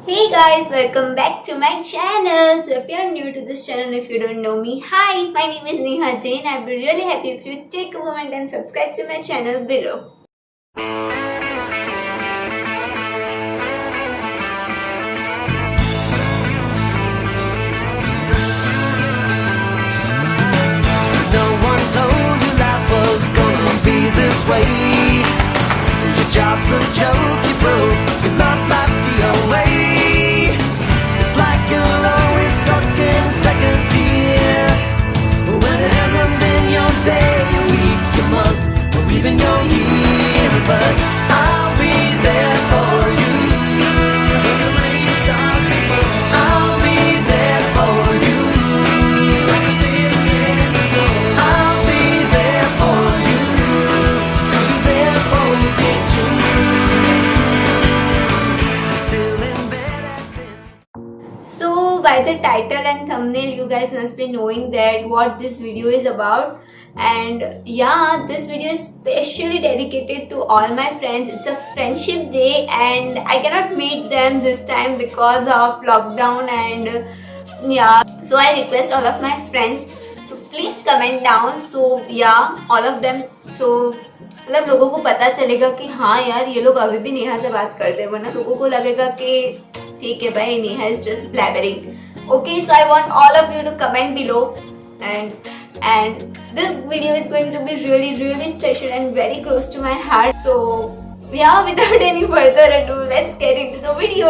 Hey guys, welcome back to my channel. So if you're new to this channel, if you don't know me, hi, my name is Neha Jain. I'd be really happy if you take a moment and subscribe to my channel below. No one told you life was gonna be this way. Your job's a joke, you broke. Your love life's the away. It's like you're always stuck in second gear. When it hasn't been your day, your week, your month, or even your year. But I'll be there for you when the rain starts to fall. I'll be there for you like a big man. I'll be there for you, 'cause you're there for me too. Still in bed at 10. So by the title and thumbnail, you guys must be knowing that what this video is about. And yeah, this video is specially dedicated to all my friends. It's a friendship day and I cannot meet them this time because of lockdown. And yeah, so I request all of my friends to please comment down. So yeah, all of them. So मतलब लोगों को पता चलेगा कि हाँ यार ये लोग अभी भी नेहा से बात करते हैं, वरना लोगों को लगेगा कि ठीक है भाई, Neha is just blabbering. Okay, so I want all of you to comment below, and this video is going to be really special and very close to my heart. So yeah, without any further ado, let's get into the video.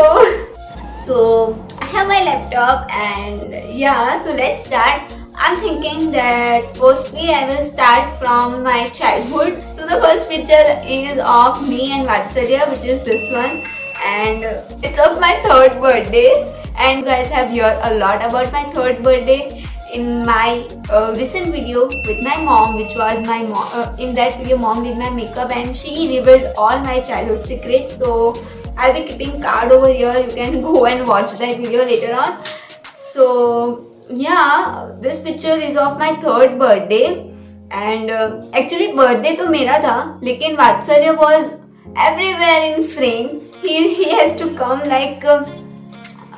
So I have my laptop and yeah, so let's start. I'm thinking that firstly I will start from my childhood. So the first picture is of me and Vatsalya, which is this one, and it's of my third birthday. And you guys have heard a lot about my third birthday in my recent video with my mom, which was my mom. In that video, mom did my makeup and she revealed all my childhood secrets. So I'll be keeping card over here. You can go and watch that video later on. So yeah, this picture is of my third birthday. And actually birthday तो मेरा था, लेकिन वात्सल्य was everywhere in frame. He has to come like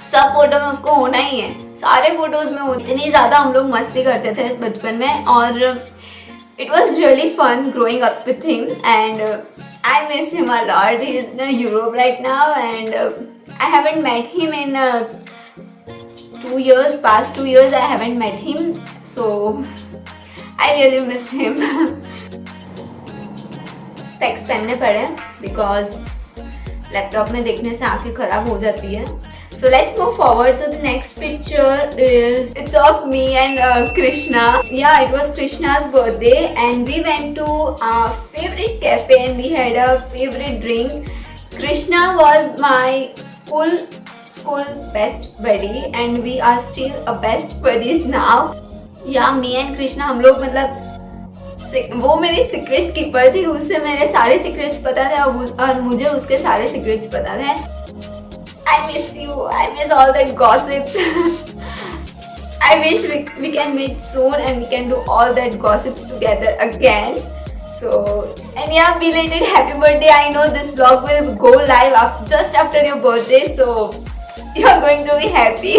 सब photo में उसको होना ही है, सारे फोटोज में होते। इतनी ज़्यादा हम लोग मस्ती करते थे बचपन में और it was really fun growing up with him and I miss him a lot. He is in Europe right now and I haven't met him in 2 years. Past 2 years I haven't met him, so I really miss him. Specs पहनने पड़े because laptop में देखने से आंखें खराब हो जाती है. So let's move forward. So the next picture it's of me and Krishna. Yeah, it was Krishna's birthday and we went to our favorite cafe and we had a favorite drink. Krishna was my school best buddy and we are still a best buddies now. Yeah, me and Krishna हम लोग मतलब वो मेरी secret keeper थी, उससे मेरे सारे secrets पता थे और मुझे उसके सारे सीक्रेट्स पता थे. I miss you. I miss all that gossip. I wish we can meet soon and we can do all that gossips together again. So, and yeah, belated happy birthday. I know this vlog will go live just after your birthday, so you are going to be happy.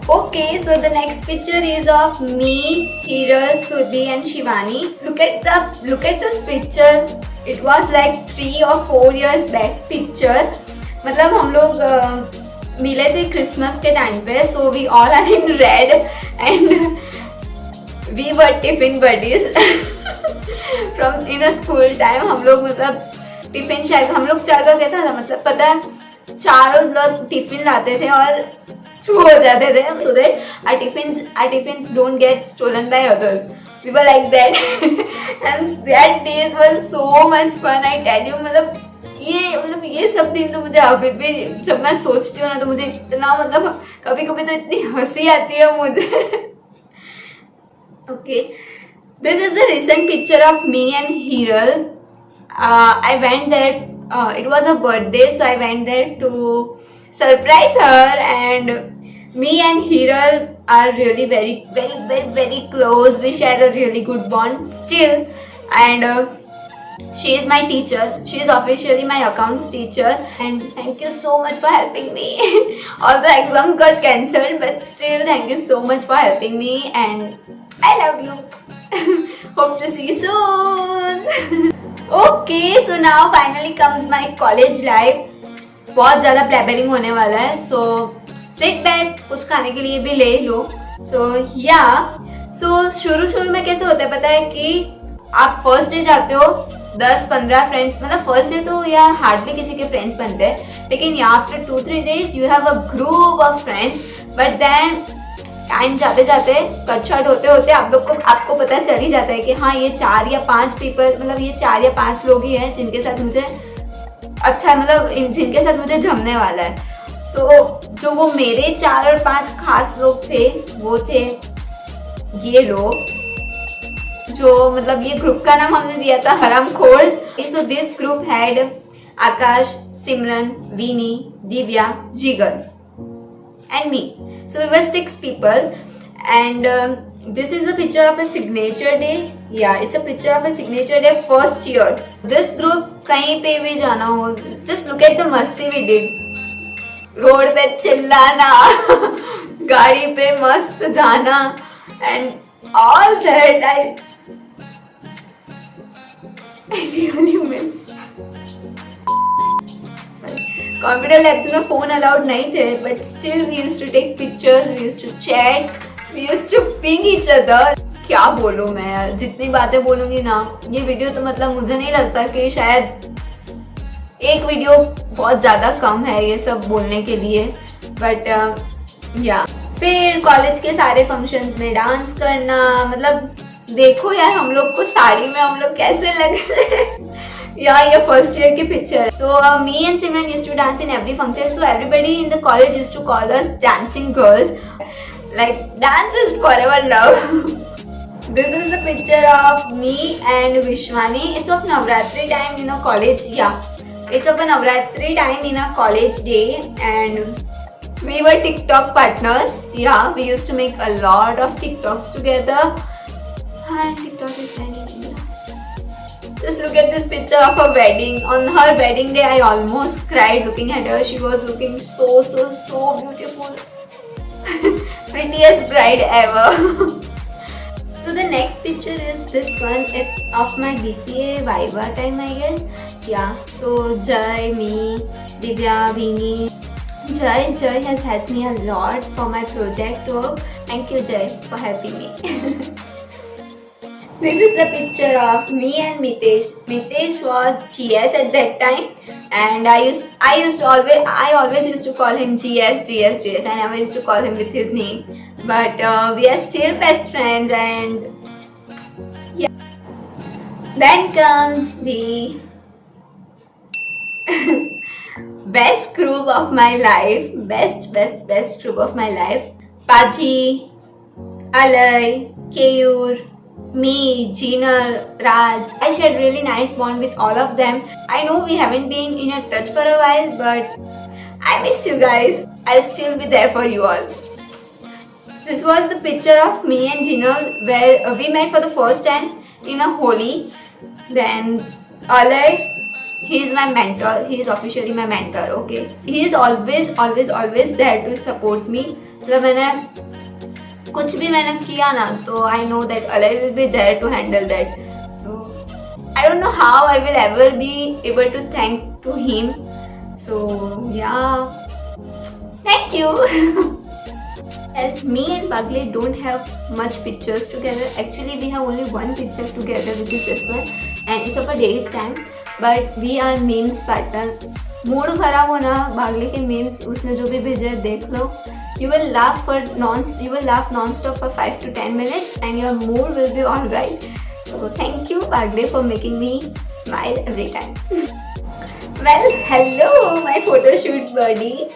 Okay, so the next picture is of me, Hiral, Sudhi and Shivani. Look at this picture. It was like 3 or 4 years back picture. मतलब हम लोग मिले थे Christmas के time पे. So we all are in red and we were tiffin buddies from in a school time. हम लोग मतलब टिफिन शेयर, हम लोग चार का कैसा था मतलब पता है, चारों लोग टिफिन लाते थे और छू हो जाते थे so that our tiffins don't get stolen by others. We were like that and that days was so much fun, I tell you. मतलब ये सब दिन तो मुझे अभी भी जब मैं सोचती हूँ ना तो मुझे इतना मतलब कभी कभी तो इतनी हंसी आती है मुझे. Okay, this is the recent picture of me and Hiral. I went there, it was a birthday, so I went there to surprise her. And me and Hiral are really very close. We share a really good bond still. And She is my teacher. She is officially my accounts teacher, and thank you so much for helping me. Although exams got cancelled, but still thank you so much for helping me, and I love you. Hope to see you soon. Okay, so now finally comes my college life. बहुत ज़्यादा प्लेबरिंग होने वाला है, so sit back, कुछ खाने के लिए भी ले लो. So yeah, so शुरू में कैसे होता है पता है कि आप फर्स्ट डे जाते हो, 10-15 फ्रेंड्स, मतलब फर्स्ट डे तो यार हार्डली किसी के फ्रेंड्स बनते हैं, लेकिन यहाँ after 2-3 days you have a group of friends. But then time जाते जाते कट शॉर्ट होते होते आपको पता चल ही जाता है कि हाँ ये 4 या 5 पीपल, मतलब ये 4 या 5 लोग ही हैं जिनके साथ मुझे अच्छा, मतलब जिनके साथ मुझे जमने वाला है. सो जो वो मेरे 4 और 5 खास लोग थे वो थे ये लोग, जो मतलब ये ग्रुप का नाम हमने दिया था हरामखोर्स. So this group had Akash, Simran, Veeni, Divya, Jigar and me. So we were 6 people, and this is a picture of a signature day. Yeah, it's a picture of a signature day first year. This group कहीं पे भी जाना हो, just look at the मस्ती we did. Road पे चिल्लाना, गाड़ी पे मस्त जाना, and all that I really miss. Computer lecture में फोन अलाउड नहीं थे, but still we used to take pictures, we used to chat, we used to ping each other. क्या बोलूं मैं, जितनी बातें बोलूंगी ना, ये वीडियो तो मतलब मुझे नहीं लगता कि शायद एक वीडियो बहुत ज़्यादा कम है ये सब बोलने के लिए. बट या फिर कॉलेज के सारे फंक्शंस में डांस करना, मतलब देखो यार हम लोग को साड़ी में हम लोग कैसे लग रहे हैं. Yeah, your first year की picture. So me and Simran used to dance in every function. So everybody in the college used to call us dancing girls. Like dance is forever love. This is the picture of me and Vishwani. It's of Navratri time in a college. Yeah, it's of a Navratri time in a college day, and we were TikTok partners. Yeah, we used to make a lot of TikToks together. And TikTok is very. Just look at this picture of her wedding. On her wedding day, I almost cried looking at her. She was looking so beautiful. Prettiest bride ever. So the next picture is this one. It's of my BCA Viva time, I guess. Yeah. So Jai, me, Divya, Veeni. Jai has helped me a lot for my project work. Thank you, Jai, for helping me. This is a picture of me and Mitesh. Mitesh was GS at that time, and I always used to call him GS. I never used to call him with his name, but we are still best friends. And yeah, then comes the best group of my life. Best group of my life. Paji, Alay, Keyur, me, Jinal, Raj. I shared really nice bond with all of them. I know we haven't been in a touch for a while, but I miss you guys. I'll still be there for you all. This was the picture of me and Jinal where we met for the first time in a Holi. Then Alay, he is my mentor. He is officially my mentor. Okay, he is always there to support me. मतलब मैंने कुछ भी मैंने किया ना तो I know that Alay will be there to handle that. So I don't know how I will ever be able to thank to him. So yeah thank you. Me and Bagle don't have much pictures together. Actually we have only one picture together, which is this one, and it's of a day's time, but we are memes partner. Mood खराब होना, बागले के memes उसने जो भी भेजे देख लो. You will laugh non-stop for 5 to 10 minutes, and your mood will be all right. So thank you, Bagle, for making me smile every time. Well, hello, my photo shoot buddy,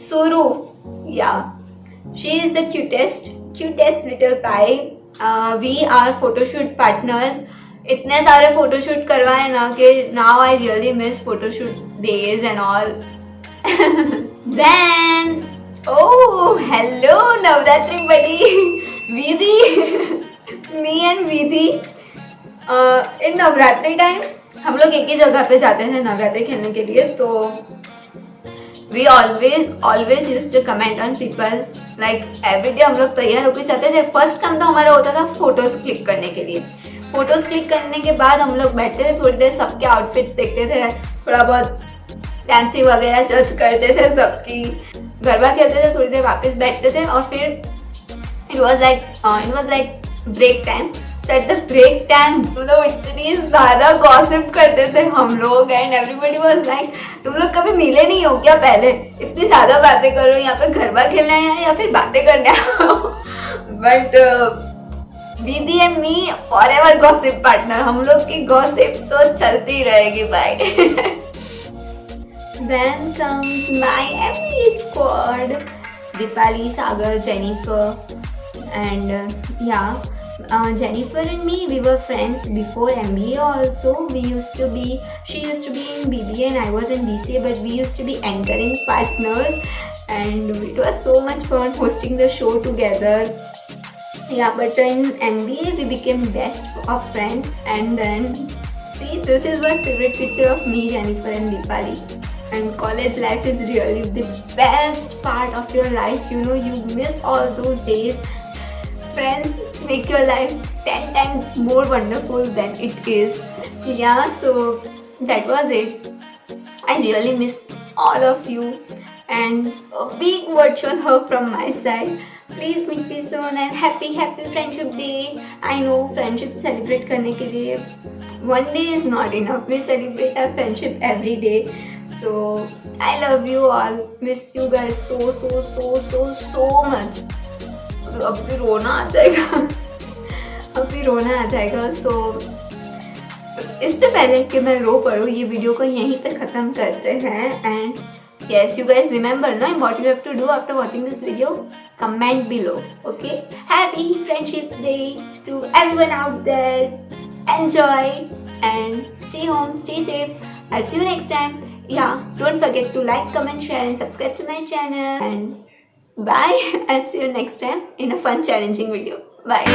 Suru. Yeah, she is the cutest little pie. We are photo shoot partners. इतने सारे photo shoot करवाए ना कि now I really miss photo shoot days and all. Then oh, hello Navratri buddy, Vidhi. Me and Vidhi in Navratri time हम लोग एक ही जगह पे जाते थे नवरात्रि खेलने के लिए, तो we always use to comment on people, like everyday हम लोग तैयार होकर जाते थे। फर्स्ट काम तो हमारा होता था फोटोज क्लिक करने के लिए। फोटोज क्लिक करने के बाद हम लोग बैठते थे थोड़ी देर, सबके आउटफिट्स देखते थे, थोड़ा बहुत डांसिंग वगैरह जज करते थे सबकी, गरबा खेलते थे, थोड़ी देर वापस बैठते थे और फिर it was like break time. At the break time मतलब इतनी ज़्यादा गॉसिप करते थे हम लोग, एंड एवरीबडी वाज लाइक तुम लोग कभी मिले नहीं हो क्या पहले, इतनी ज़्यादा बातें करो, यहाँ पे गरबा खेलने आए या फिर बातें करने आओ। बट दीदी and me for ever gossip partner, हम लोग की गॉसिप तो चलती रहेगी भाई। Then comes my MBA squad, Dipali, Sagar, Jennifer, and Jennifer and me, we were friends before MBA also. She used to be in BBA and I was in BCA, but we used to be anchoring partners, and it was so much fun hosting the show together. Yeah, but in MBA we became best of friends, and then see, this is my favorite picture of me, Jennifer and Dipali. And college life is really the best part of your life. You know, you miss all those days. Friends make your life 10 times more wonderful than it is. Yeah, so that was it. I really miss all of you, and a big virtual hug from my side. Please meet me soon, and happy Friendship Day. I know friendship celebrate करने के लिए one day is not enough. We celebrate our friendship every day. So I love you all. Miss you guys so much. अब भी रोना आ जाएगा। So इससे पहले कि मैं रो पड़ूँ, ये वीडियो को यहीं पे ख़त्म करते हैं। And yes, you guys remember, no, what you have to do after watching this video? Comment below, okay? Happy Friendship Day to everyone out there. Enjoy and stay home, stay safe. I'll see you next time. Yeah, don't forget to like, comment, share and subscribe to my channel. And bye. I'll see you next time in a fun, challenging video. Bye.